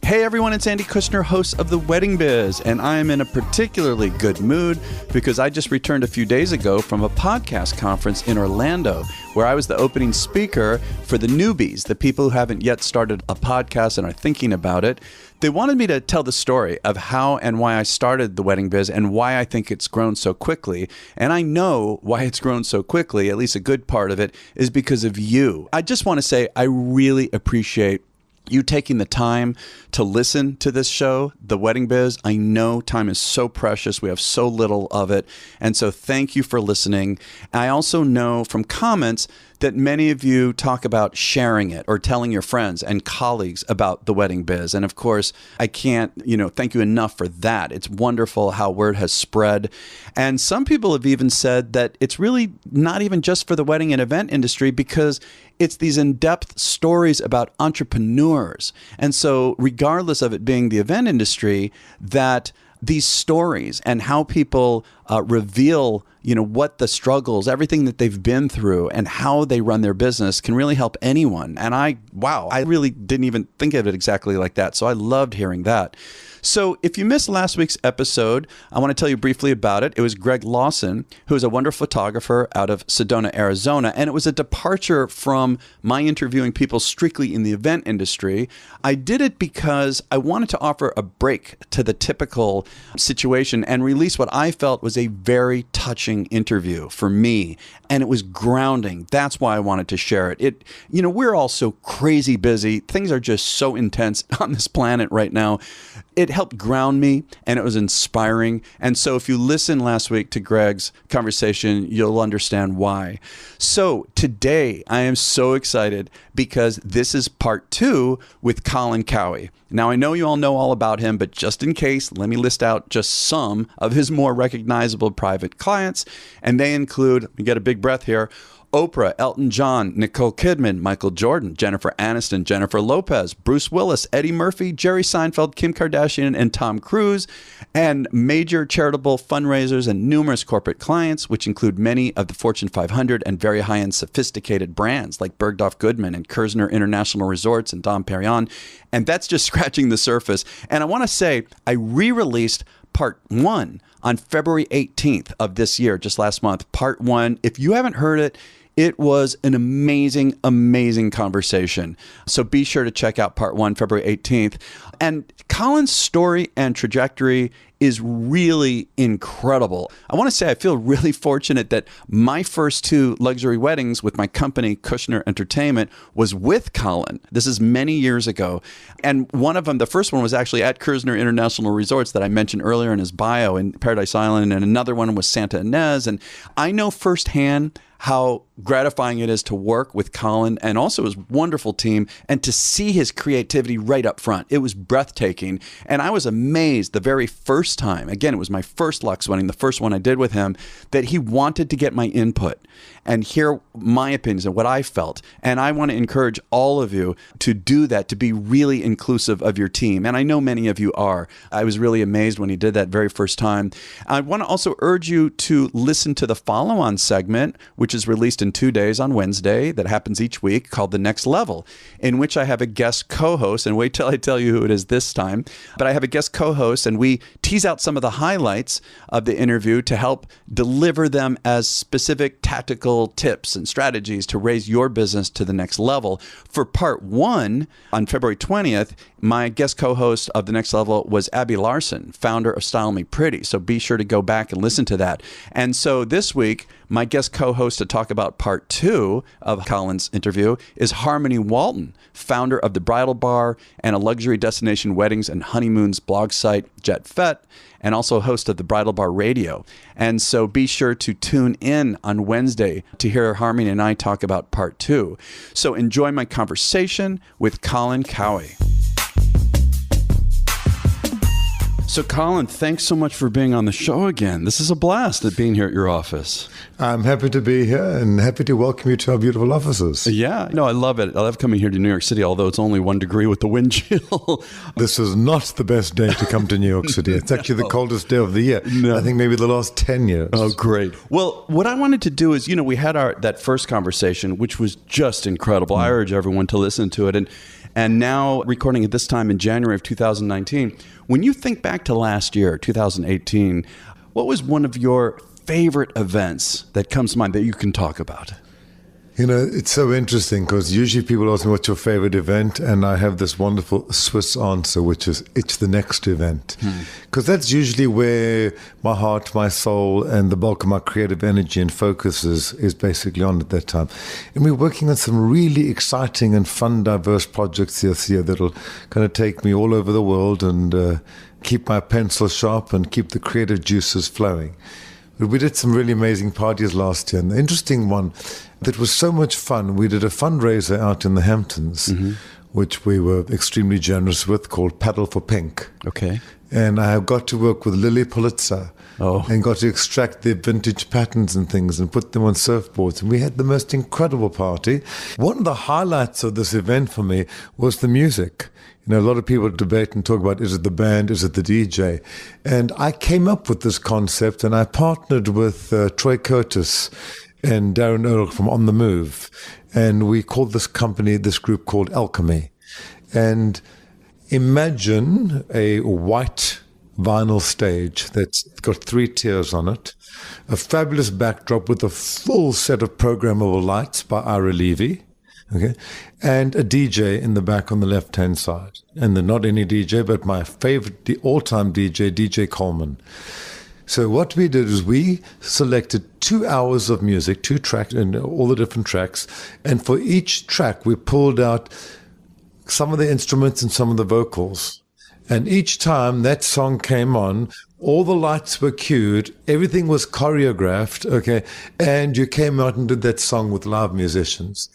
Hey everyone, it's Andy Kushner, host of The Wedding Biz, and I am in a particularly good mood because I just returned a few days ago from a podcast conference in Orlando where I was the opening speaker for the newbies, the people who haven't yet started a podcast and are thinking about it. They wanted me to tell the story of how and why I started The Wedding Biz and why I think it's grown so quickly. And I know why it's grown so quickly, at least a good part of it, is because of you. I just want to say I really appreciate you taking the time to listen to this show, The Wedding Biz. I know time is so precious. We have so little of it. And so thank you for listening. I also know from comments that many of you talk about sharing it or telling your friends and colleagues about The Wedding Biz. And of course, I can't, thank you enough for that. It's wonderful how word has spread. And some people have even said that it's really not even just for the wedding and event industry because it's these in-depth stories about entrepreneurs. And so regardless of it being the event industry, that these stories and how people reveal, what the struggles, everything that they've been through and how they run their business can really help anyone. And I really didn't even think of it exactly like that. So I loved hearing that. So if you missed last week's episode, I want to tell you briefly about it. It was Greg Lawson, who is a wonderful photographer out of Sedona, Arizona. And it was a departure from my interviewing people strictly in the event industry. I did it because I wanted to offer a break to the typical situation and release what I felt was a very touching interview for me. And it was grounding. That's why I wanted to share it. We're all so crazy busy. Things are just so intense on this planet right now. It helped ground me and it was inspiring. And so if you listened last week to Greg's conversation, you'll understand why. So today I am so excited because this is part 2 with Colin Cowie. Now I know you all know all about him, but just in case, let me list out just some of his more recognizable private clients. And they include, let me get a big breath here, Oprah, Elton John, Nicole Kidman, Michael Jordan, Jennifer Aniston, Jennifer Lopez, Bruce Willis, Eddie Murphy, Jerry Seinfeld, Kim Kardashian, and Tom Cruise, and major charitable fundraisers and numerous corporate clients, which include many of the Fortune 500 and very high-end sophisticated brands like Bergdorf Goodman and Kerzner International Resorts and Dom Perignon. And that's just scratching the surface. And I want to say I re-released part 1 on February 18th of this year, just last month. Part 1. If you haven't heard it, it was an amazing, amazing conversation. So be sure to check out part 1, February 18th. And Colin's story and trajectory is really incredible. I want to say I feel really fortunate that my first 2 luxury weddings with my company, Kushner Entertainment, was with Colin. This is many years ago. And one of them, the first one was actually at Kerzner International Resorts that I mentioned earlier in his bio in Paradise Island. And another one was Santa Ynez. And I know firsthand how gratifying it is to work with Colin and also his wonderful team and to see his creativity right up front. It was breathtaking. And I was amazed the very first time, again, it was my first Lux wedding, the first one I did with him, that he wanted to get my input and hear my opinions and what I felt. And I want to encourage all of you to do that, to be really inclusive of your team. And I know many of you are. I was really amazed when he did that very first time. I want to also urge you to listen to the follow-on segment, which is released in 2 days on Wednesday, that happens each week, called The Next Level, in which I have a guest co-host, and wait till I tell you who it is this time, but I have a guest co-host, and we tease out some of the highlights of the interview to help deliver them as specific tactical tips and strategies to raise your business to the next level. For part 1, on February 20th, my guest co-host of The Next Level was Abby Larson, founder of Style Me Pretty. So be sure to go back and listen to that. And so this week, my guest co-host to talk about part 2 of Colin's interview is Harmony Walton, founder of The Bridal Bar and a luxury destination weddings and honeymoons blog site, Jet Fete, and also host of the Bridal Bar Radio. And so be sure to tune in on Wednesday to hear Harmony and I talk about part 2. So enjoy my conversation with Colin Cowie. So Colin, thanks so much for being on the show again. This is a blast at being here at your office. I'm happy to be here and happy to welcome you to our beautiful offices. Yeah, no, I love it. I love coming here to New York City, although it's only 1 degree with the wind chill. This is not the best day to come to New York City. It's actually the coldest day of the year. No. I think maybe the last 10 years. Oh, great. Well, what I wanted to do is, we had that first conversation, which was just incredible. I urge everyone to listen to it. and now recording at this time in January of 2019. When you think back to last year, 2018, what was one of your favorite events that comes to mind that you can talk about? You know, it's so interesting because usually people ask me what's your favorite event, and I have this wonderful Swiss answer, which is it's the next event. Because that's usually where my heart, my soul, and the bulk of my creative energy and focus is basically on at that time. And we're working on some really exciting and fun, diverse projects this year that'll kind of take me all over the world and keep my pencil sharp and keep the creative juices flowing. But we did some really amazing parties last year. And the interesting one that was so much fun, we did a fundraiser out in the Hamptons, which we were extremely generous with, called Paddle for Pink. Okay. And I got to work with Lily Pulitzer and got to extract their vintage patterns and things and put them on surfboards. And we had the most incredible party. One of the highlights of this event for me was the music. You know, a lot of people debate and talk about, is it the band, is it the DJ? And I came up with this concept, and I partnered with Troy Curtis and Darren Earl from On The Move. And we called this group called Alchemy. And imagine a white vinyl stage that's got 3 tiers on it, a fabulous backdrop with a full set of programmable lights by Ira Levy. Okay, and a DJ in the back on the left-hand side. And they're not any DJ, but my favorite, the all-time DJ, DJ Coleman. So what we did is we selected 2 hours of music, 2 tracks, and all the different tracks. And for each track, we pulled out some of the instruments and some of the vocals. And each time that song came on, all the lights were cued, everything was choreographed, okay, and you came out and did that song with live musicians.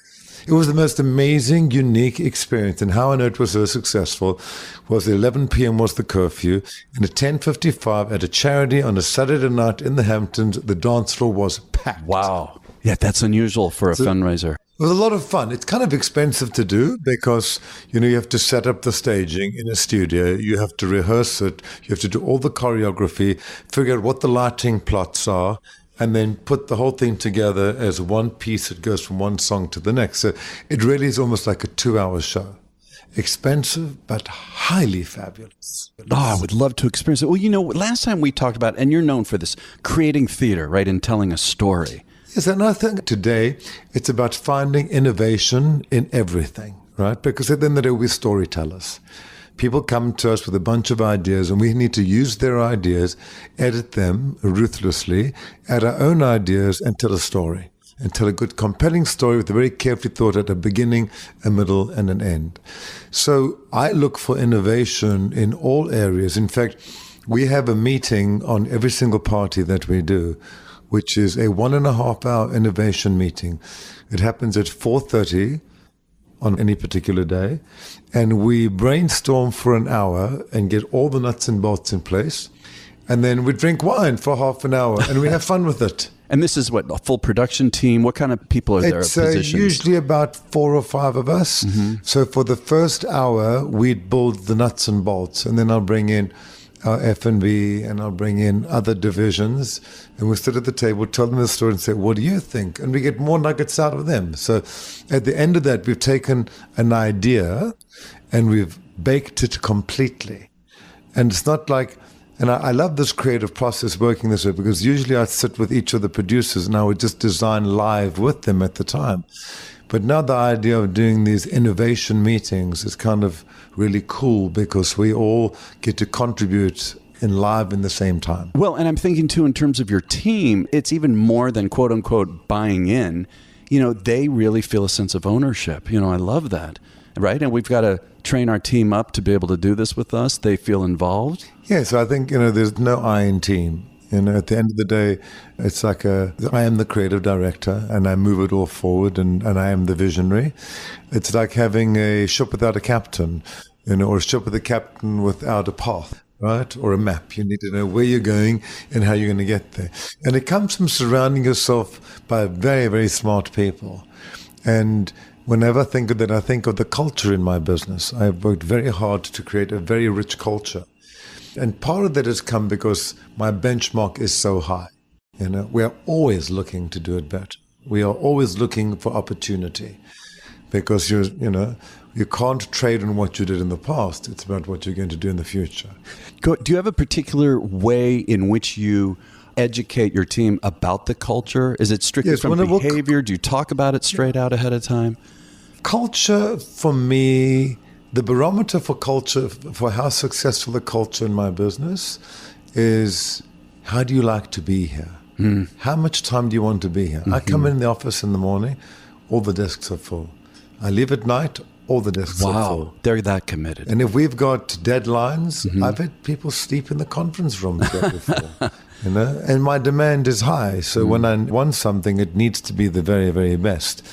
It was the most amazing, unique experience. And how I know it was so successful was 11 p.m. was the curfew. And at 10:55 at a charity on a Saturday night in the Hamptons, the dance floor was packed. Wow. Yeah, that's unusual for a fundraiser. It was a lot of fun. It's kind of expensive to do because, you know, you have to set up the staging in a studio. You have to rehearse it. You have to do all the choreography, figure out what the lighting plots are, and then put the whole thing together as one piece that goes from one song to the next. So it really is almost like a 2-hour show. Expensive, but highly fabulous. Oh, I would love to experience it. Well, you know, last time we talked about, and you're known for this, creating theater, right, and telling a story. Yes, and I think today it's about finding innovation in everything, right? Because at the end of the day, we're storytellers. People come to us with a bunch of ideas, and we need to use their ideas, edit them ruthlessly, add our own ideas, and tell a story. And tell a good, compelling story with a very carefully thought out a beginning, a middle, and an end. So I look for innovation in all areas. In fact, we have a meeting on every single party that we do, which is a 1.5-hour innovation meeting. It happens at 4:30 on any particular day, and we brainstorm for an hour and get all the nuts and bolts in place, and then we drink wine for half an hour, and we have fun with it. And this is what, a full production team? What kind of people are there? It's usually about 4 or 5 of us. So for the first hour, we'd build the nuts and bolts, and then I'll bring in our F&B, and I'll bring in other divisions, and we'll sit at the table, tell them the story and say, what do you think? And we get more nuggets out of them. So at the end of that, we've taken an idea and we've baked it completely. And it's not like, and I love this creative process working this way, because usually I sit with each of the producers and I would just design live with them at the time. But now the idea of doing these innovation meetings is kind of really cool because we all get to contribute in live in the same time. Well, and I'm thinking too, in terms of your team, it's even more than quote unquote buying in. You know, they really feel a sense of ownership. You know, I love that. Right? And we've got to train our team up to be able to do this with us. They feel involved. Yeah, so I think, you know, there's no I in team. You know, at the end of the day, it's like I am the creative director and I move it all forward and I am the visionary. It's like having a ship without a captain, you know, or a ship with a captain without a path, right? Or a map. You need to know where you're going and how you're going to get there. And it comes from surrounding yourself by very, very smart people. And whenever I think of that, I think of the culture in my business. I've worked very hard to create a very rich culture. And part of that has come because my benchmark is so high. You know, we are always looking to do it better. We are always looking for opportunity because you know, You can't trade on what you did in the past. It's about what you're going to do in the future. Do you have a particular way in which you educate your team about the culture? Is it strictly from behavior? Do you talk about it straight out ahead of time? Culture, for me, the barometer for culture, for how successful the culture in my business is, how do you like to be here? How much time do you want to be here? I come in the office in the morning, all the desks are full. I leave at night, all the desks are full. Wow, they're that committed. And if we've got deadlines, I've had people sleep in the conference room before. And my demand is high. So when I want something, it needs to be the very, very best.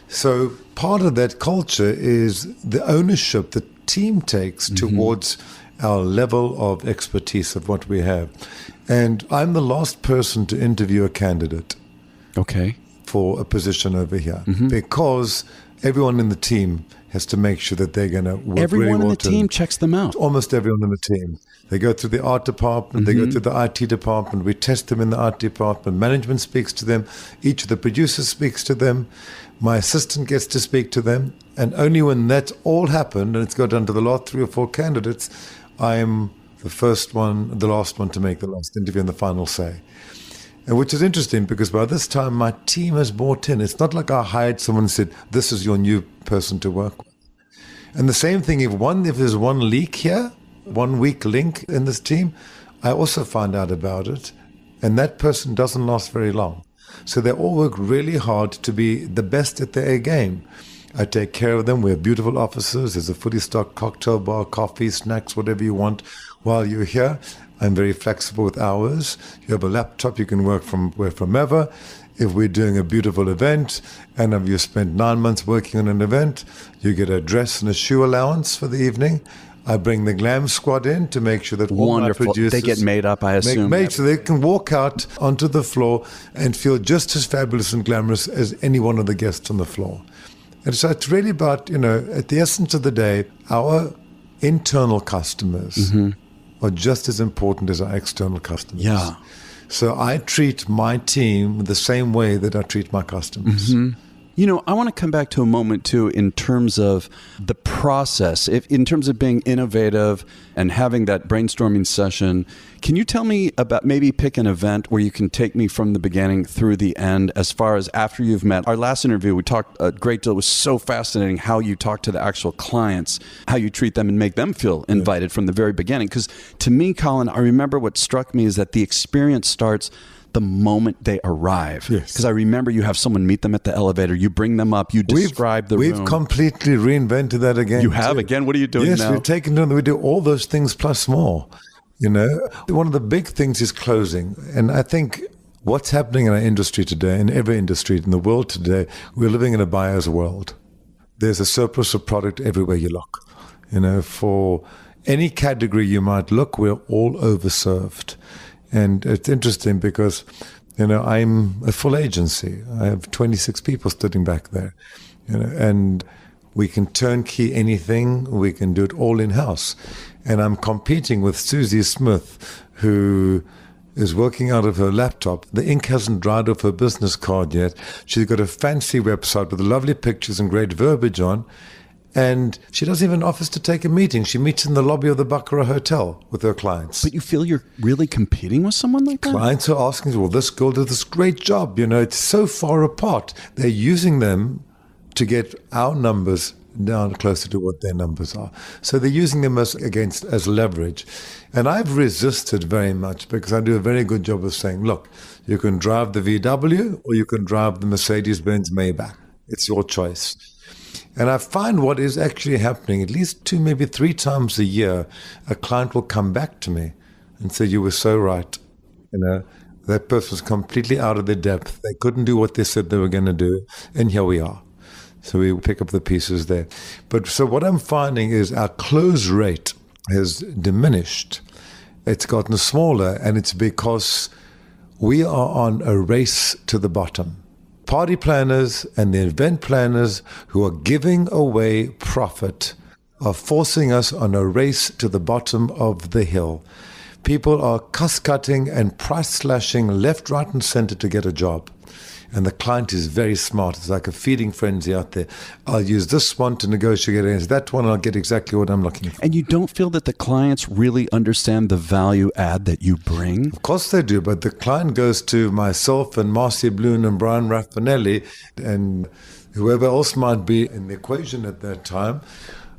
So part of that culture is the ownership the team takes towards our level of expertise of what we have. And I'm the last person to interview a candidate for a position over here because everyone in the team has to make sure that they're going to work Everyone really well. In the team checks them out. Almost everyone in the team. They go through the art department, they go through the IT department, we test them in the art department, management speaks to them, each of the producers speaks to them, my assistant gets to speak to them, and only when that's all happened, and it's got down to the last 3 or 4 candidates, I'm the last one to make the last interview and the final say. And which is interesting because by this time my team has bought in. It's not like I hired someone and said, this is your new person to work with. And the same thing, if there's one leak here, one weak link in this team, I also find out about it. And that person doesn't last very long. So they all work really hard to be the best at their game. I take care of them. We have beautiful offices. There's a fully stocked cocktail bar, coffee, snacks, whatever you want while you're here. I'm very flexible with hours. You have a laptop, you can work from wherever. If we're doing a beautiful event and if you spent 9 months working on an event, you get a dress and a shoe allowance for the evening. I bring the glam squad in to make sure that all my producers... They get made up, I assume. So they can walk out onto the floor and feel just as fabulous and glamorous as any one of the guests on the floor. And so it's really about, at the essence of the day, our internal customers are just as important as our external customers. Yeah. So I treat my team the same way that I treat my customers. I want to come back to a moment, too, in terms of the process, in terms of being innovative and having that brainstorming session. Can you tell me about, maybe pick an event where you can take me from the beginning through the end as far as after you've met? Our last interview, we talked a great deal. It was so fascinating how you talk to the actual clients, how you treat them and make them feel invited from the very beginning. Because to me, Colin, I remember what struck me is that the experience starts the moment they arrive. Because I remember you have someone meet them at the elevator, you bring them up, you describe the room. We've completely reinvented that again. You have? Again? What are you doing now? Yes, we've taken them, we do all those things plus more. One of the big things is closing. And I think what's happening in our industry today, in every industry in the world today, we're living in a buyer's world. There's a surplus of product everywhere you look. For any category you might look, we're all overserved. And it's interesting because, I'm a full agency. I have 26 people sitting back there, and we can turnkey anything. We can do it all in-house. And I'm competing with Susie Smith, who is working out of her laptop. The ink hasn't dried off her business card yet. She's got a fancy website with lovely pictures and great verbiage on. And she doesn't even have an office to take a meeting. She meets in the lobby of the Baccarat Hotel with her clients. But you feel you're really competing with someone like that? Clients are asking, well, this girl did this great job. It's so far apart. They're using them to get our numbers down closer to what their numbers are. So they're using them as leverage. And I've resisted very much because I do a very good job of saying, look, you can drive the VW or you can drive the Mercedes-Benz Maybach. It's your choice. And I find what is actually happening, at least 2, maybe 3 times a year, a client will come back to me and say, you were so right. That person's completely out of their depth. They couldn't do what they said they were going to do. And here we are. So we pick up the pieces there. But so what I'm finding is our close rate has diminished. It's gotten smaller, and it's because we are on a race to the bottom. Party planners and the event planners who are giving away profit are forcing us on a race to the bottom of the hill. People are cost-cutting and price-slashing left, right, and center to get a job. and the client is very smart. It's like a feeding frenzy out there. I'll use this one to negotiate against that one, and I'll get exactly what I'm looking for. And you don't feel that the clients really understand the value add that you bring? Of course they do, but the client goes to myself and Marcia Bloom and Brian Raffanelli and whoever else might be in the equation at that time.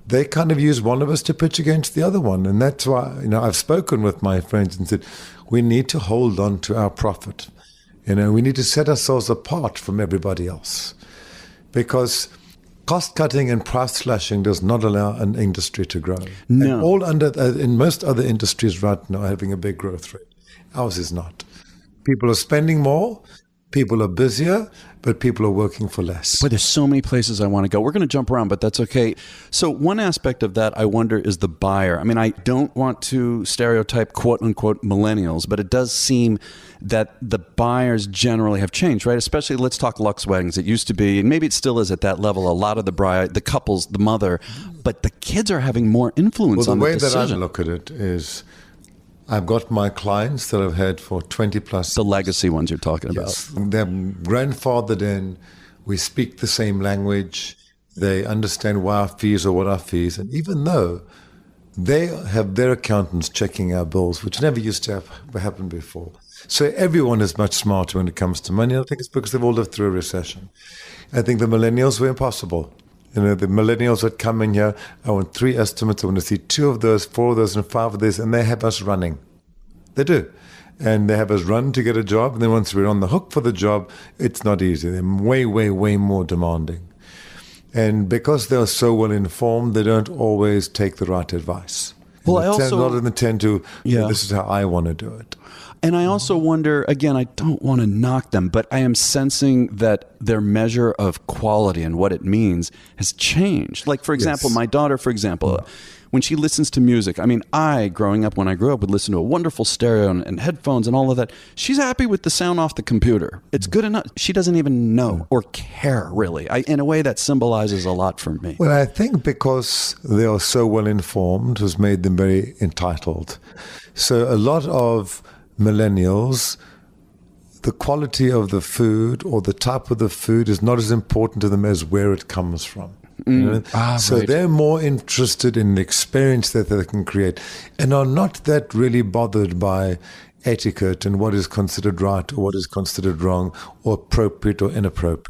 They kind of use one of us to pitch against the other one. And that's why, I've spoken with my friends and said, we need to hold on to our profit. We need to set ourselves apart from everybody else. Because cost cutting and price slashing does not allow an industry to grow. No. And in most other industries right now are having a big growth rate. Ours is not. People are spending more. People are busier, but people are working for less. But there's so many places I want to go. We're going to jump around, but that's okay. So one aspect of that, I wonder, is the buyer. I mean, I don't want to stereotype quote-unquote millennials, but it does seem that the buyers generally have changed, right? Especially, let's talk Lux weddings. It used to be, and maybe it still is at that level, a lot of the bride, the couples, the mother, but the kids are having more influence on the decision. The way that I look at it is, I've got my clients that I've had for 20 plus. The legacy ones you're talking about. Yes. They're grandfathered in. We speak the same language. They understand why our fees are what our fees. And even though they have their accountants checking our bills, which never used to happen before. So everyone is much smarter when it comes to money. I think it's because they've all lived through a recession. I think the millennials were impossible. The millennials that come in here, I want 3 estimates. I want to see 2 of those, 4 of those, and 5 of these, and they have us running. They do. And they have us run to get a job, and then once we're on the hook for the job, it's not easy. They're way, way, way more demanding. And because they're so well informed, they don't always take the right advice. Well, a lot of them tend to, this is how I want to do it. And I also wonder, again, I don't want to knock them, but I am sensing that their measure of quality and what it means has changed. Like, for example, my daughter, when she listens to music, I mean, growing up, when I grew up, would listen to a wonderful stereo and headphones and all of that. She's happy with the sound off the computer. It's good enough. She doesn't even know or care, really. In a way, that symbolizes a lot for me. Well, I think because they are so well informed has made them very entitled. So a lot of millennials, the quality of the food or the type of the food is not as important to them as where it comes from. So they're more interested in the experience that they can create and are not that really bothered by etiquette and what is considered right or what is considered wrong or appropriate or inappropriate.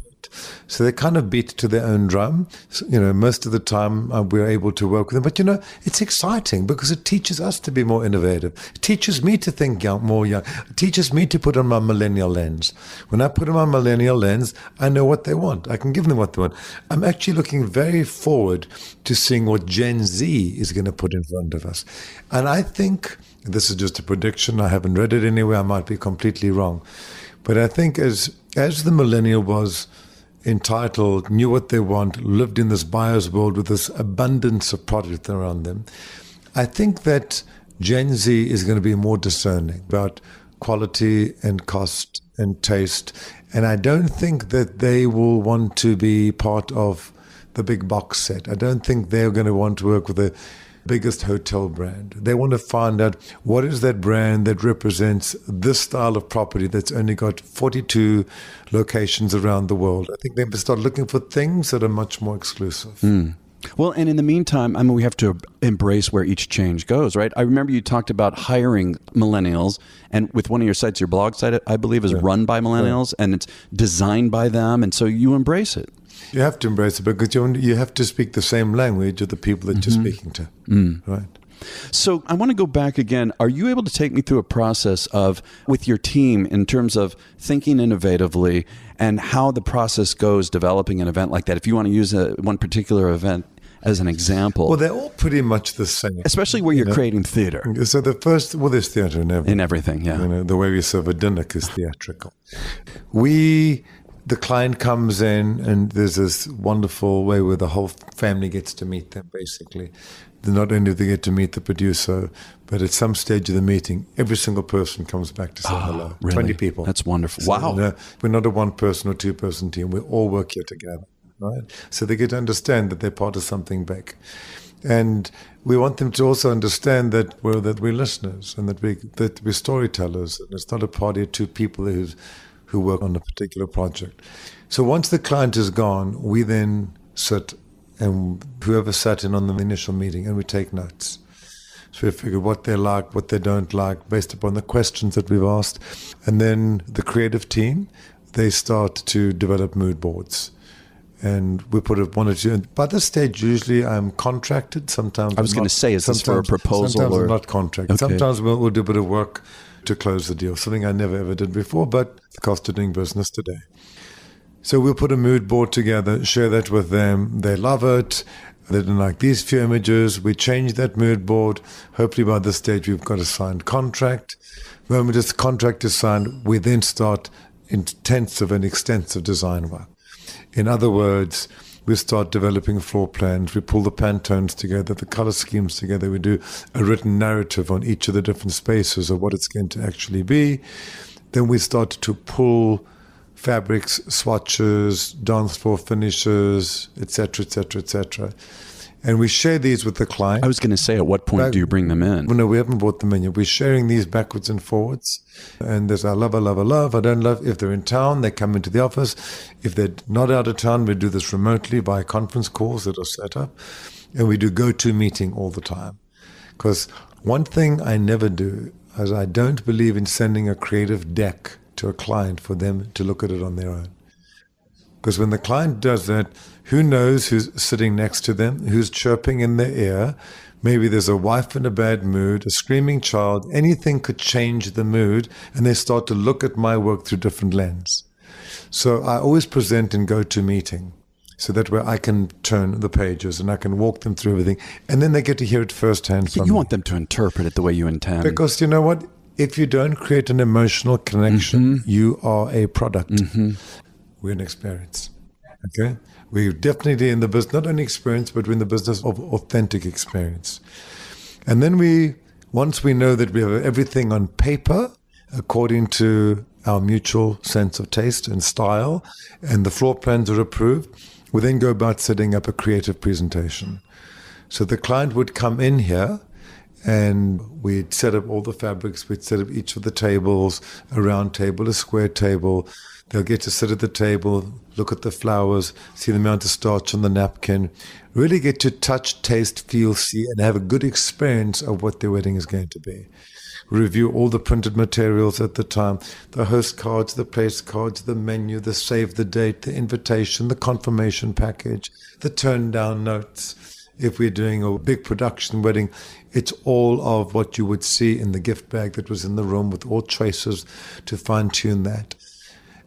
So they kind of beat to their own drum. So, most of the time we're able to work with them. But, it's exciting because it teaches us to be more innovative. It teaches me to think more young. It teaches me to put on my millennial lens. When I put on my millennial lens, I know what they want. I can give them what they want. I'm actually looking very forward to seeing what Gen Z is going to put in front of us. And I think, this is just a prediction, I haven't read it anywhere, I might be completely wrong. But I think as the millennial was entitled, knew what they want, lived in this buyer's world with this abundance of product around them, I think that Gen Z is going to be more discerning about quality and cost and taste. And I don't think that they will want to be part of the big box set. I don't think they're going to want to work with the biggest hotel brand. They want to find out what is that brand that represents this style of property that's only got 42 locations around the world. I think they start looking for things that are much more exclusive. Well, and in the meantime, we have to embrace where each change goes, right? I remember you talked about hiring millennials, and with one of your sites, your blog site, I believe, is run by millennials, and it's designed by them, and so you embrace it. You have to embrace it because you have to speak the same language of the people that you're speaking to, right? So I want to go back again. Are you able to take me through a process with your team in terms of thinking innovatively and how the process goes developing an event like that? If you want to use one particular event as an example. Well, they're all pretty much the same. Especially where you're creating theater. So there's theater in everything. In everything, yeah. The way we serve a dinner is theatrical. The client comes in and there's this wonderful way where the whole family gets to meet them, basically. Not only do they get to meet the producer, but at some stage of the meeting, every single person comes back to say hello. Really? 20 people. That's wonderful. So, wow. We're not a 1-person or 2-person team. We all work here together, right? So they get to understand that they're part of something big. And we want them to also understand that we're listeners and that we're storytellers. And it's not a party of 2 people who who work on a particular project. So once the client is gone, we then sit, and whoever sat in on the initial meeting, and we take notes. So we figure what they like, what they don't like, based upon the questions that we've asked. And then the creative team, they start to develop mood boards. And we put one or two. And by this stage, usually I'm contracted. Sometimes I was going to say, is this for a proposal? Sometimes or? I'm not contracted. Okay. Sometimes we'll do a bit of work to close the deal, something I never ever did before, but the cost of doing business today. So we'll put a mood board together, share that with them. They love it. They don't like these few images. We change that mood board. Hopefully by this stage, we've got a signed contract. When this contract is signed, we then start intensive and extensive design work. In other words, we start developing floor plans. We pull the Pantones together, the color schemes together. We do a written narrative on each of the different spaces of what it's going to actually be. Then we start to pull fabrics, swatches, dance floor finishes, etc., etc., etc. And we share these with the client. I was going to say, at what point do you bring them in? No, we haven't bought them in yet. We're sharing these backwards and forwards. And there's I love, I don't love. If they're in town, they come into the office. If they're not out of town, we do this remotely via conference calls that are set up. And we do go-to meeting all the time. Because one thing I never do is I don't believe in sending a creative deck to a client for them to look at it on their own. Because when the client does that, who knows who's sitting next to them, who's chirping in their ear? Maybe there's a wife in a bad mood, a screaming child. Anything could change the mood, and they start to look at my work through different lens. So I always present in go-to meeting, so that way I can turn the pages and I can walk them through everything, and then they get to hear it firsthand from me. You want them to interpret it the way you intend. Because you know what? If you don't create an emotional connection, you are a product. We're an experience. Okay? We're definitely in the business, not only experience, but we're in the business of authentic experience. And then once we know that we have everything on paper, according to our mutual sense of taste and style, and the floor plans are approved, we then go about setting up a creative presentation. So the client would come in here, and we'd set up all the fabrics. We'd set up each of the tables, a round table, a square table. They'll get to sit at the table, look at the flowers, see the amount of starch on the napkin, really get to touch, taste, feel, see, and have a good experience of what their wedding is going to be. Review all the printed materials at the time, the host cards, the place cards, the menu, the save the date, the invitation, the confirmation package, the turn down notes. If we're doing a big production wedding, it's all of what you would see in the gift bag that was in the room, with all choices to fine-tune that.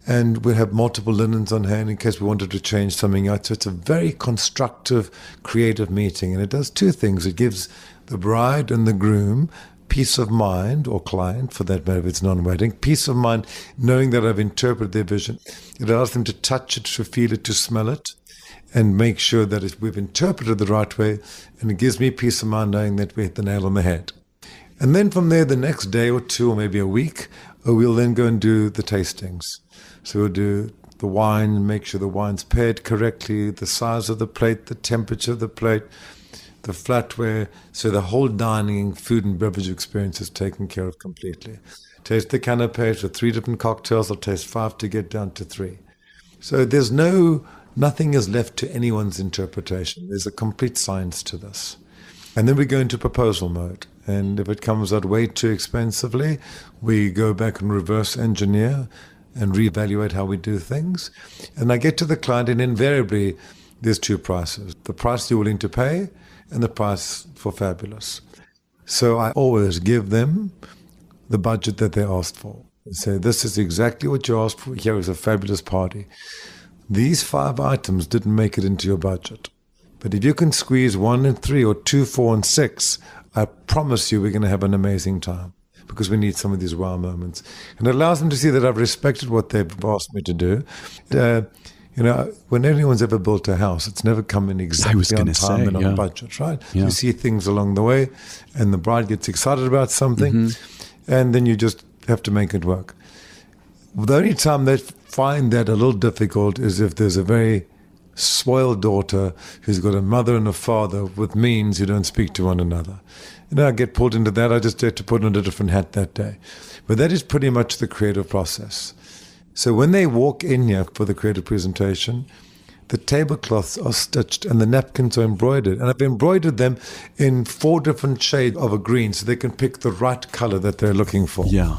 And we'll have multiple linens on hand in case we wanted to change something out. So it's a very constructive, creative meeting. And it does two things. It gives the bride and the groom peace of mind, or client for that matter if it's non-wedding, peace of mind knowing that I've interpreted their vision. It allows them to touch it, to feel it, to smell it, and make sure that we've interpreted the right way. And it gives me peace of mind knowing that we hit the nail on the head. And then from there, the next day or two, or maybe a week, we'll then go and do the tastings. So we'll do the wine, make sure the wine's paired correctly, the size of the plate, the temperature of the plate, the flatware. So the whole dining, food and beverage experience is taken care of completely. Taste the canapes with 3 different cocktails. I'll taste 5 to get down to 3. So there's nothing is left to anyone's interpretation. There's a complete science to this. And then we go into proposal mode. And if it comes out way too expensively, we go back and reverse engineer and reevaluate how we do things. And I get to the client, and invariably there's 2 prices: the price you're willing to pay and the price for fabulous. So I always give them the budget that they asked for. I say, this is exactly what you asked for. Here is a fabulous party. These 5 items didn't make it into your budget. But if you can squeeze 1 and 3 or 2, 4 and 6, I promise you we're going to have an amazing time, because we need some of these wow moments. And it allows them to see that I've respected what they've asked me to do. When anyone's ever built a house, it's never come in exactly on time and on budget, right? Yeah. You see things along the way, and the bride gets excited about something, and then you just have to make it work. The only time they find that a little difficult is if there's a very spoiled daughter who's got a mother and a father with means who don't speak to one another. I get pulled into that. I just had to put on a different hat that day. But that is pretty much the creative process. So when they walk in here for the creative presentation, the tablecloths are stitched and the napkins are embroidered. And I've embroidered them in 4 different shades of a green so they can pick the right color that they're looking for. Yeah.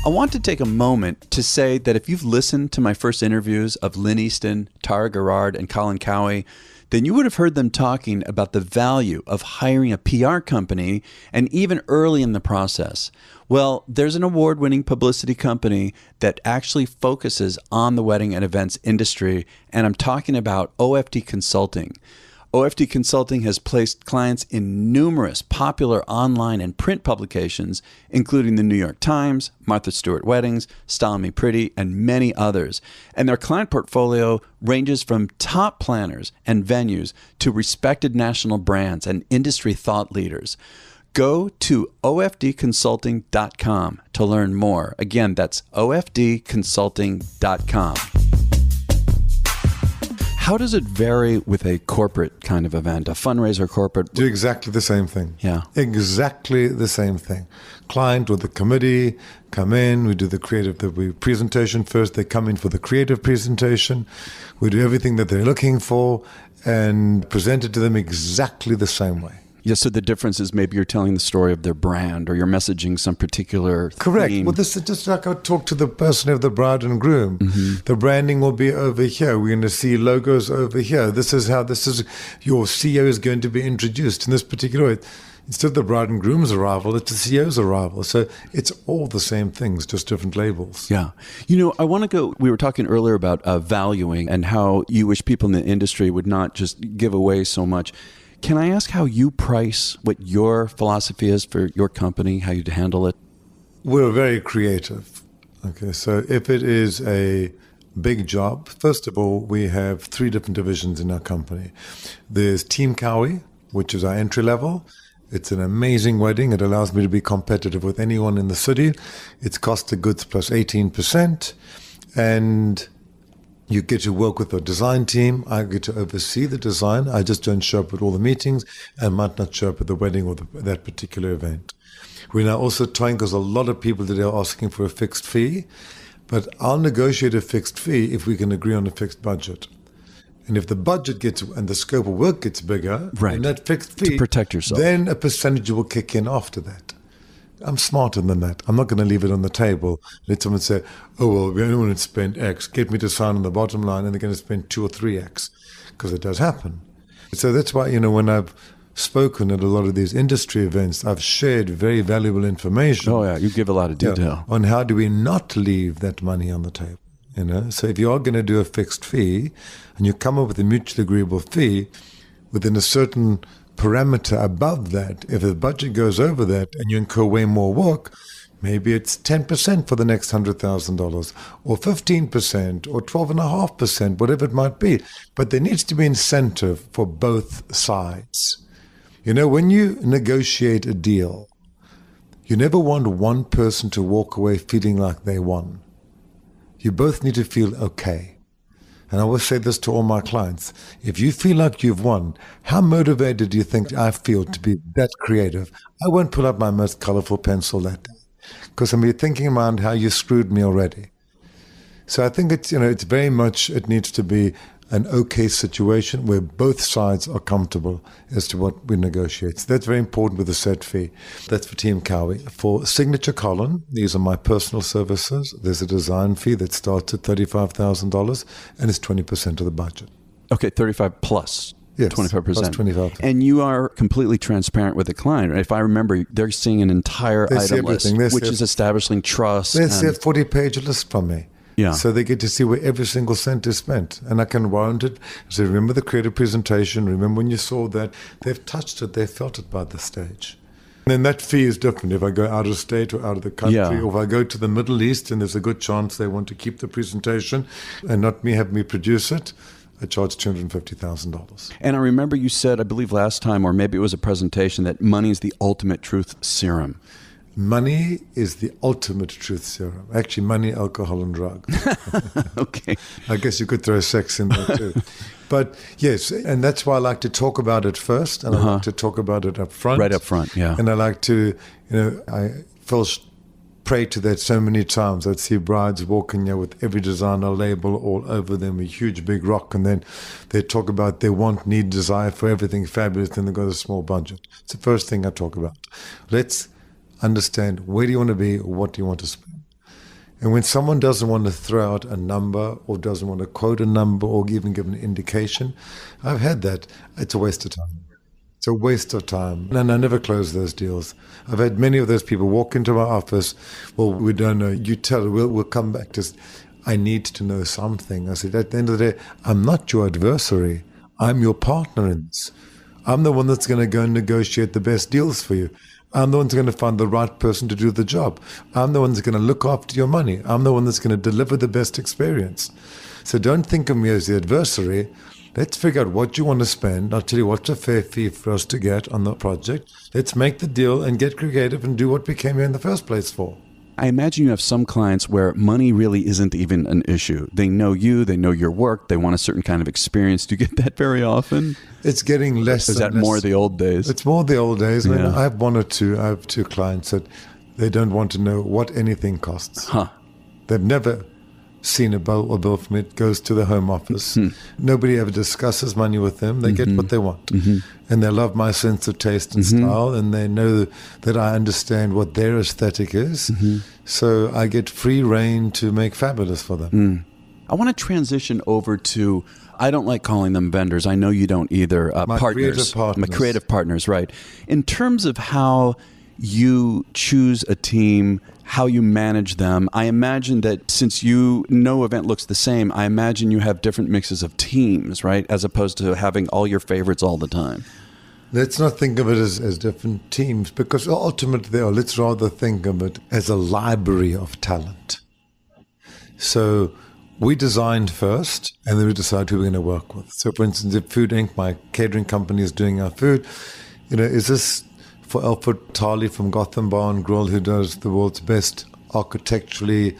I want to take a moment to say that if you've listened to my first interviews of Lynn Easton, Tara Gerard, and Colin Cowie, then you would have heard them talking about the value of hiring a PR company and even early in the process. Well, there's an award-winning publicity company that actually focuses on the wedding and events industry, and I'm talking about OFD Consulting. OFD Consulting has placed clients in numerous popular online and print publications, including the New York Times, Martha Stewart Weddings, Style Me Pretty, and many others. And their client portfolio ranges from top planners and venues to respected national brands and industry thought leaders. Go to ofdconsulting.com to learn more. Again, that's ofdconsulting.com. How does it vary with a corporate kind of event, a fundraiser corporate? Do exactly the same thing. Yeah. Exactly the same thing. Client or the committee come in, we do the presentation first, they come in for the creative presentation, we do everything that they're looking for and present it to them exactly the same way. Yeah, so the difference is maybe you're telling the story of their brand or you're messaging some particular Correct. theme. Well, this is just like I would talk to the person of the bride and groom. Mm-hmm. The branding will be over here. We're going to see logos over here. This is your CEO is going to be introduced in this particular way. Instead of the bride and groom's arrival, it's the CEO's arrival. So it's all the same things, just different labels. Yeah. I want to go, we were talking earlier about valuing and how you wish people in the industry would not just give away so much. Can I ask how you price, what your philosophy is for your company, how you handle it? We're very creative. Okay, so if it is a big job, first of all, we have 3 different divisions in our company. There's Team Cowie, which is our entry level. It's an amazing wedding. It allows me to be competitive with anyone in the city. It's cost of goods plus 18%. And you get to work with a design team. I get to oversee the design. I just don't show up at all the meetings and might not show up at the wedding or that particular event. We're now also trying, because a lot of people today are asking for a fixed fee, but I'll negotiate a fixed fee if we can agree on a fixed budget. And if the budget and the scope of work gets bigger, right, and that fixed fee, to protect yourself, then a percentage will kick in after that. I'm smarter than that. I'm not going to leave it on the table. Let someone say, oh, well, we only want to spend X. Get me to sign on the bottom line, and they're going to spend 2 or 3X, because it does happen. So that's why, when I've spoken at a lot of these industry events, I've shared very valuable information. Oh, yeah. You give a lot of detail. On how do we not leave that money on the table. So if you are going to do a fixed fee, and you come up with a mutually agreeable fee within a certain parameter above that, if the budget goes over that and you incur way more work, maybe it's 10% for the next $100,000 or 15% or 12.5%, whatever it might be. But there needs to be incentive for both sides. When you negotiate a deal, you never want one person to walk away feeling like they won. You both need to feel okay. And I always say this to all my clients. If you feel like you've won, how motivated do you think I feel to be that creative? I won't pull out my most colorful pencil that day, because I'm thinking about how you screwed me already. So I think it's very much, it needs to be an okay situation where both sides are comfortable as to what we negotiate. So that's very important with the set fee. That's for Team Cowie. For Signature Colin, these are my personal services. There's a design fee that starts at $35,000 and it's 20% of the budget. Okay, 35 plus. Yes, 25%. plus 25%. And you are completely transparent with the client. If I remember, they're seeing an entire item list, which is establishing trust. They see a 40-page list from me. Yeah. So they get to see where every single cent is spent. And I can warrant it. So remember the creative presentation. Remember when you saw that. They've touched it. They've felt it by this stage. And then that fee is different. If I go out of state or out of the country, or if I go to the Middle East and there's a good chance they want to keep the presentation and not have me produce it, I charge $250,000. And I remember you said, I believe last time, or maybe it was a presentation, that money is the ultimate truth serum. Money is the ultimate truth serum. Actually, money, alcohol, and drugs. Okay. I guess you could throw sex in there too. But yes, and that's why I like to talk about it first, and I like to talk about it up front. Right up front, yeah. And I like to, I feel pray to that so many times. I'd see brides walking here with every designer label all over them, a huge big rock, and then they talk about their want, need, desire for everything fabulous, then they've got a small budget. It's the first thing I talk about. Let's understand, where do you want to be, what do you want to spend? And when someone doesn't want to throw out a number or doesn't want to quote a number or even give an indication, I've had that. It's a waste of time. It's a waste of time. And I never close those deals. I've had many of those people walk into my office. Well, we don't know. You tell, we'll come back. Just, I need to know something. I said, at the end of the day, I'm not your adversary. I'm your partner in this. I'm the one that's going to go and negotiate the best deals for you. I'm the one that's going to find the right person to do the job. I'm the one that's going to look after your money. I'm the one that's going to deliver the best experience. So don't think of me as the adversary. Let's figure out what you want to spend. I'll tell you what's a fair fee for us to get on the project. Let's make the deal and get creative and do what we came here in the first place for. I imagine you have some clients where money really isn't even an issue. They know you, they know your work, they want a certain kind of experience. Do you get that very often? It's getting less. Is that more the old days? It's more the old days. Yeah. I have I have two clients that they don't want to know what anything costs. Huh. They've never seen a bill from it. Goes to the home office. Nobody ever discusses money with them. They get what they want. And they love my sense of taste and style, and they know that I understand what their aesthetic is. So I get free reign to make fabulous for them. I want to transition over to, I don't like calling them vendors. I know you don't either. My partners. creative partners. My creative partners, right. In terms of how you choose a team, how you manage them, I imagine that since no event looks the same, I imagine you have different mixes of teams, right? As opposed to having all your favorites all the time. Let's not think of it as different teams, because ultimately let's rather think of it as a library of talent. So we designed first, and then we decide who we're going to work with. So for instance, if Food Inc., my catering company, is doing our food, is this for Alfred Tarley from Gotham Bar and Grill, who does the world's best architecturally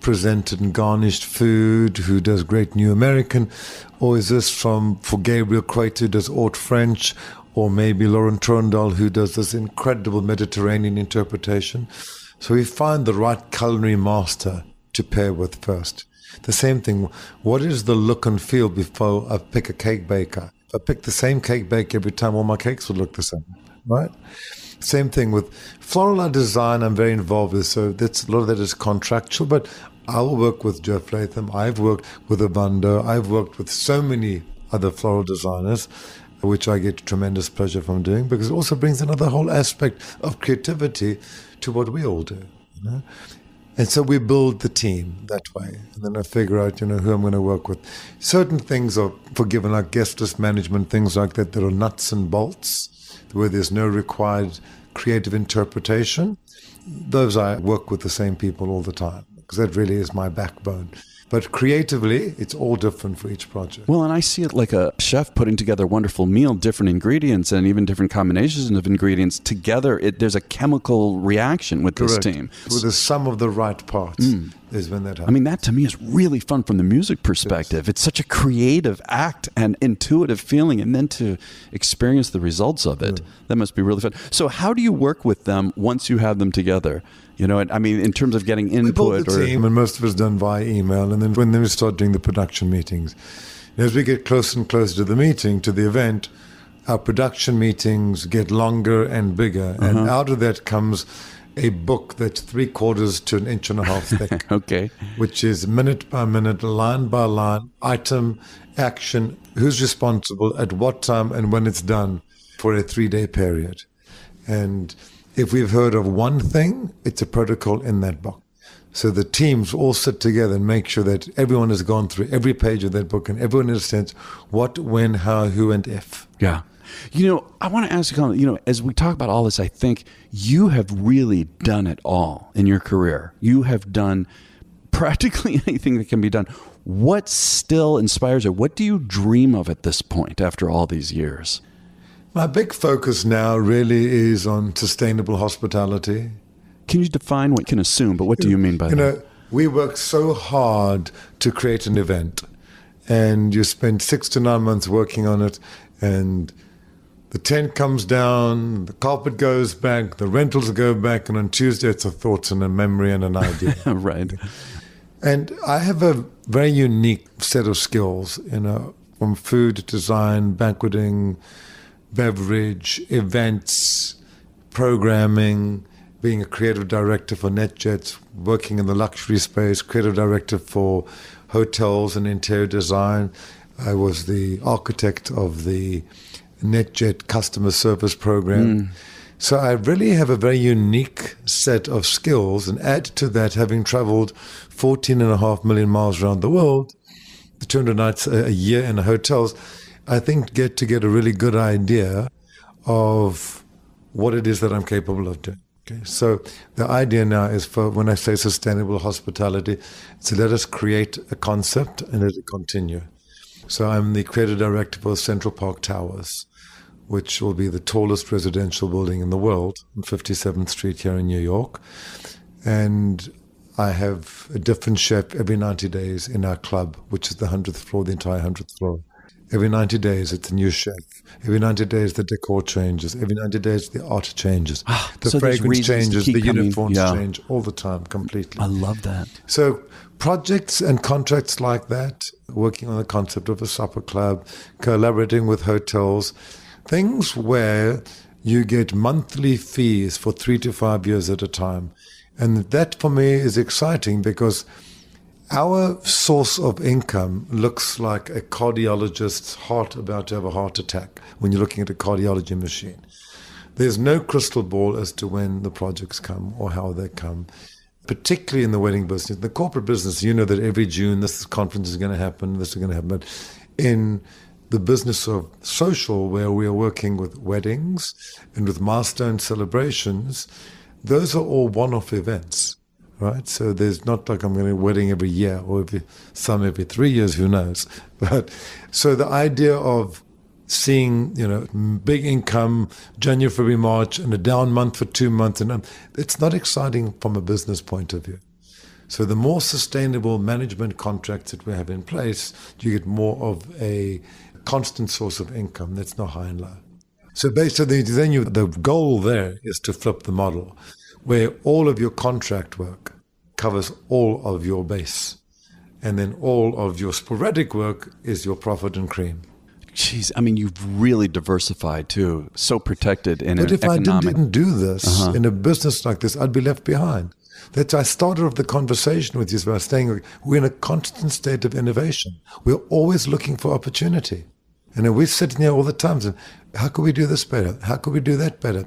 presented and garnished food, who does great New American? Or is this for Gabriel Quater, who does haute French? Or maybe Lauren Trondal, who does this incredible Mediterranean interpretation? So we find the right culinary master to pair with first. The same thing, what is the look and feel before I pick a cake baker? If I pick the same cake baker every time, all my cakes would look the same. Right? Same thing with floral design. I'm very involved with, so a lot of that is contractual, but I will work with Jeff Latham. I've worked with Avando. I've worked with so many other floral designers, which I get tremendous pleasure from doing, because it also brings another whole aspect of creativity to what we all do. And so we build the team that way. And then I figure out, who I'm going to work with. Certain things are forgiven, like guest list management, things like that are nuts and bolts, where there's no required creative interpretation. Those I work with the same people all the time, because that really is my backbone. But creatively, it's all different for each project. Well, and I see it like a chef putting together a wonderful meal, different ingredients and even different combinations of ingredients together. There's a chemical reaction with Correct. this team. With the sum of the right parts is when that happens. I mean, that to me is really fun from the music perspective. It's such a creative act and intuitive feeling, and then to experience the results of it. That must be really fun. So how do you work with them once you have them together? I mean, in terms of getting input. We build the team, and most of it's done via email. And then when we start doing the production meetings, as we get closer and closer to the meeting, to the event, our production meetings get longer and bigger. And out of that comes a book that's 3/4 to 1.5 inches thick. Okay. Which is minute by minute, line by line, item, action, who's responsible, at what time, and when it's done for a 3-day period. And if we've heard of one thing, it's a protocol in that book. So the teams all sit together and make sure that everyone has gone through every page of that book and everyone understands what, when, how, who, and if. Yeah. I want to ask you, Colin, as we talk about all this, I think you have really done it all in your career. You have done practically anything that can be done. What still inspires you? What do you dream of at this point after all these years? My big focus now really is on sustainable hospitality. Can you define what you can assume, but what do you mean by that? We work so hard to create an event, and you spend 6 to 9 months working on it, and the tent comes down, the carpet goes back, the rentals go back, and on Tuesday it's a thought and a memory and an idea. Right. And I have a very unique set of skills, from food design, banqueting, beverage, events, programming, being a creative director for NetJets, working in the luxury space, creative director for hotels and interior design. I was the architect of the NetJet customer service program. So I really have a very unique set of skills, and add to that, having traveled 14.5 million miles around the world, 200 nights a year in hotels, I think get a really good idea of what it is that I'm capable of doing. Okay? So the idea now is, for when I say sustainable hospitality, to let us create a concept and let it continue. So I'm the creative director for Central Park Towers, which will be the tallest residential building in the world on 57th Street here in New York. And I have a different chef every 90 days in our club, which is the 100th floor, the entire 100th floor. Every 90 days, it's a new chef. Every 90 days, the decor changes. Every 90 days, the art changes. The so fragrance changes, the uniforms change all the time, completely. I love that. So projects and contracts like that, working on the concept of a supper club, collaborating with hotels, things where you get monthly fees for 3 to 5 years at a time. And that for me is exciting, because our source of income looks like a cardiologist's heart about to have a heart attack when you're looking at a cardiology machine. There's no crystal ball as to when the projects come or how they come, particularly in the wedding business. The corporate business, you know that every June this conference is going to happen, this is going to happen. But in the business of social, where we are working with weddings and with milestone celebrations, those are all one-off events, right? So there's not like I'm going to a wedding every year, or every 3 years, who knows. But so the idea of seeing, big income, January, February, March, and a down month for 2 months, and it's not exciting from a business point of view. So the more sustainable management contracts that we have in place, you get more of a constant source of income that's not high and low. So basically, then the goal there is to flip the model, where all of your contract work covers all of your base, and then all of your sporadic work is your profit and cream. Jeez, I mean, you've really diversified too, so protected in But an if economic... I didn't do this in a business like this, I'd be left behind. That's I started off the conversation with you by saying we're in a constant state of innovation. We're always looking for opportunity. And we're sitting here all the time saying, how could we do this better? How could we do that better?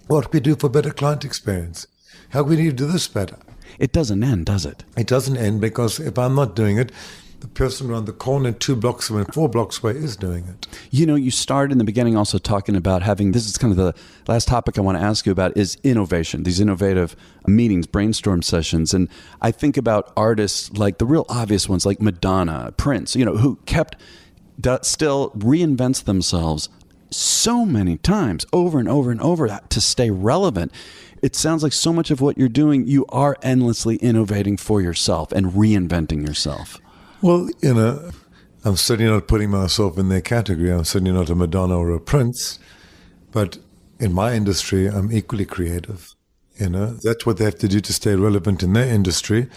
What could we do for better client experience? How could we do this better? It doesn't end, does it? It doesn't end, because if I'm not doing it, the person around the corner 2 blocks away, 4 blocks away is doing it. You started in the beginning also talking about having, this is kind of the last topic I want to ask you about, is innovation, these innovative meetings, brainstorm sessions. And I think about artists like the real obvious ones like Madonna, Prince, who kept... still reinvents themselves so many times over and over and over to stay relevant. It sounds like so much of what you're doing, you are endlessly innovating for yourself and reinventing yourself. Well, I'm certainly not putting myself in their category. I'm certainly not a Madonna or a Prince. But in my industry, I'm equally creative. That's what they have to do to stay relevant in their industry.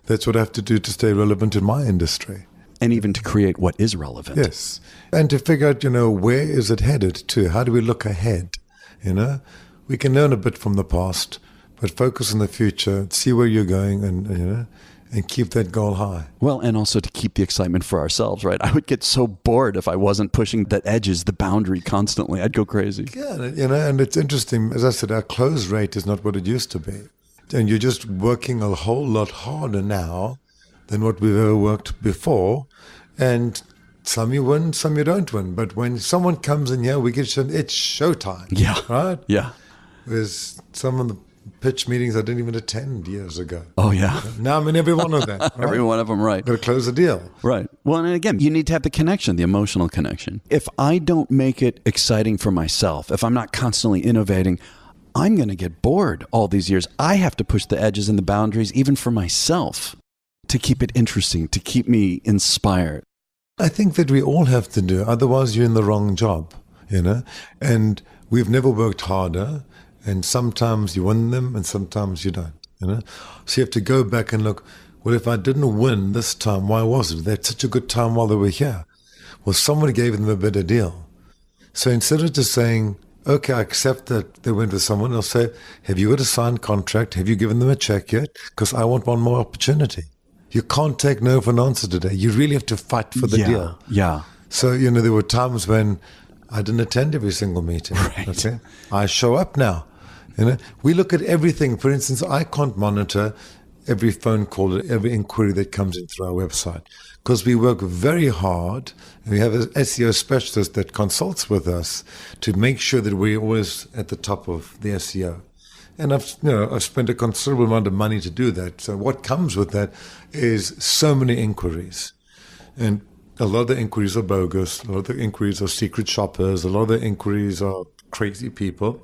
That's what I have to do to stay relevant in my industry. And even to create what is relevant. Yes. And to figure out, where is it headed to? How do we look ahead? We can learn a bit from the past, but focus on the future, see where you're going, and keep that goal high. Well, and also to keep the excitement for ourselves, right? I would get so bored if I wasn't pushing the edges, the boundary constantly. I'd go crazy. Yeah, and it's interesting. As I said, our close rate is not what it used to be. And you're just working a whole lot harder now than what we've ever worked before. And some you win, some you don't win. But when someone comes in here, we get it's showtime. Yeah. Right? Yeah. There's some of the pitch meetings I didn't even attend years ago. Oh, yeah. Now I'm in every one of them. Right? Every one of them, right. Got to close the deal. Right. Well, and again, you need to have the connection, the emotional connection. If I don't make it exciting for myself, if I'm not constantly innovating, I'm going to get bored all these years. I have to push the edges and the boundaries, even for myself, to keep it interesting, to keep me inspired. I think that we all have to do, otherwise you're in the wrong job. And we've never worked harder, and sometimes you win them and sometimes you don't, So you have to go back and look, well, if I didn't win this time, why was it? They had such a good time while they were here. Well, somebody gave them a better deal. So instead of just saying, okay, I accept that they went with someone, I'll say, have you got a signed contract? Have you given them a check yet? Because I want one more opportunity. You can't take no for an answer today. You really have to fight for the deal. Yeah. So, there were times when I didn't attend every single meeting. Right. Okay? I show up now. We look at everything. For instance, I can't monitor every phone call, every inquiry that comes in through our website, because we work very hard, and we have an SEO specialist that consults with us to make sure that we're always at the top of the SEO. And I've spent a considerable amount of money to do that. So what comes with that is so many inquiries. And a lot of the inquiries are bogus. A lot of the inquiries are secret shoppers. A lot of the inquiries are crazy people.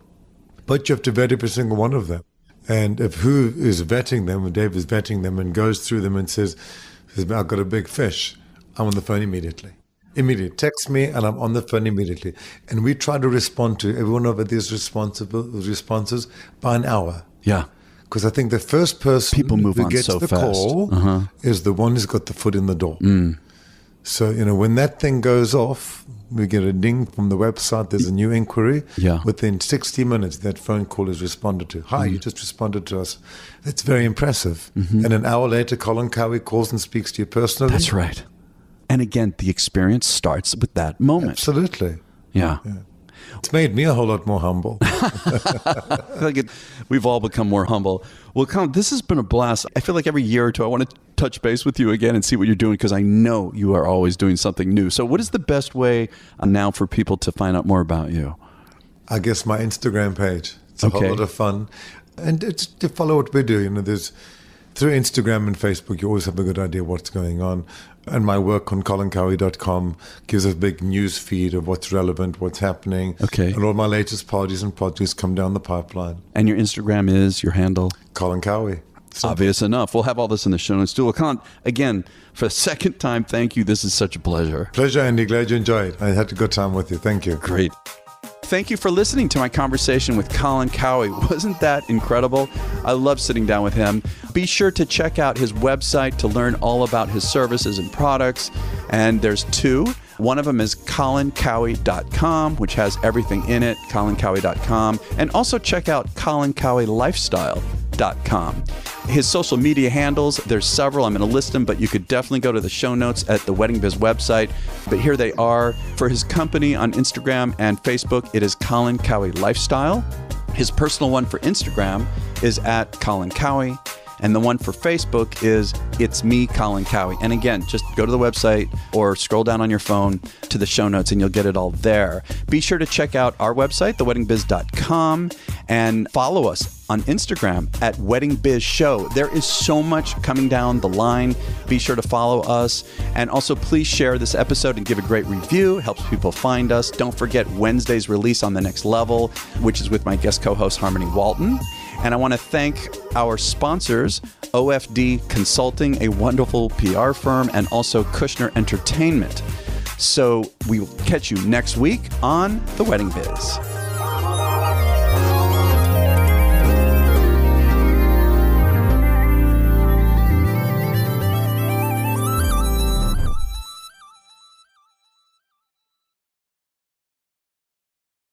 But you have to vet every single one of them. And if who is vetting them, Dave is vetting them and goes through them and says, I've got a big fish, I'm on the phone immediately. Immediately. Text me and I'm on the phone immediately. And we try to respond to every one of these responses by an hour. Yeah. Because I think the first person who gets the call is the one who's got the foot in the door. So, when that thing goes off, we get a ding from the website, there's a new inquiry. Yeah. Within 60 minutes, that phone call is responded to. Hi, you just responded to us. That's very impressive. And an hour later, Colin Cowie calls and speaks to you personally. That's right. And again, the experience starts with that moment. Absolutely. Yeah. It's made me a whole lot more humble. We've all become more humble. Well, Colin, this has been a blast. I feel like every year or two, I want to touch base with you again and see what you're doing, because I know you are always doing something new. So what is the best way now for people to find out more about you? I guess my Instagram page. It's a whole lot of fun. And it's to follow what we do. There's through Instagram and Facebook, you always have a good idea what's going on. And my work on colincowie.com gives a big news feed of what's relevant, what's happening. Okay. And all my latest parties and projects come down the pipeline. And your Instagram is, your handle? Colin Cowie. Obvious enough. We'll have all this in the show notes too. Colin, again, for a second time, thank you. This is such a pleasure. Pleasure, Andy. Glad you enjoyed. I had a good time with you. Thank you. Great. Thank you for listening to my conversation with Colin Cowie. Wasn't that incredible? I love sitting down with him. Be sure to check out his website to learn all about his services and products. And there's two. One of them is colincowie.com, which has everything in it, colincowie.com. And also check out Colin Cowie Lifestyle.com. His social media handles, there's several. I'm going to list them, but you could definitely go to the show notes at the Wedding Biz website. But here they are. For his company on Instagram and Facebook, it is Colin Cowie Lifestyle. His personal one for Instagram is at Colin Cowie. And the one for Facebook is It's Me, Colin Cowie. And again, just go to the website or scroll down on your phone to the show notes and you'll get it all there. Be sure to check out our website, theweddingbiz.com, and follow us on Instagram at Wedding Biz Show. There is so much coming down the line. Be sure to follow us. And also please share this episode and give a great review. It helps people find us. Don't forget Wednesday's release on The Next Level, which is with my guest co-host Harmony Walton. And I want to thank our sponsors, OFD Consulting, a wonderful PR firm, and also Kushner Entertainment. So we will catch you next week on The Wedding Biz.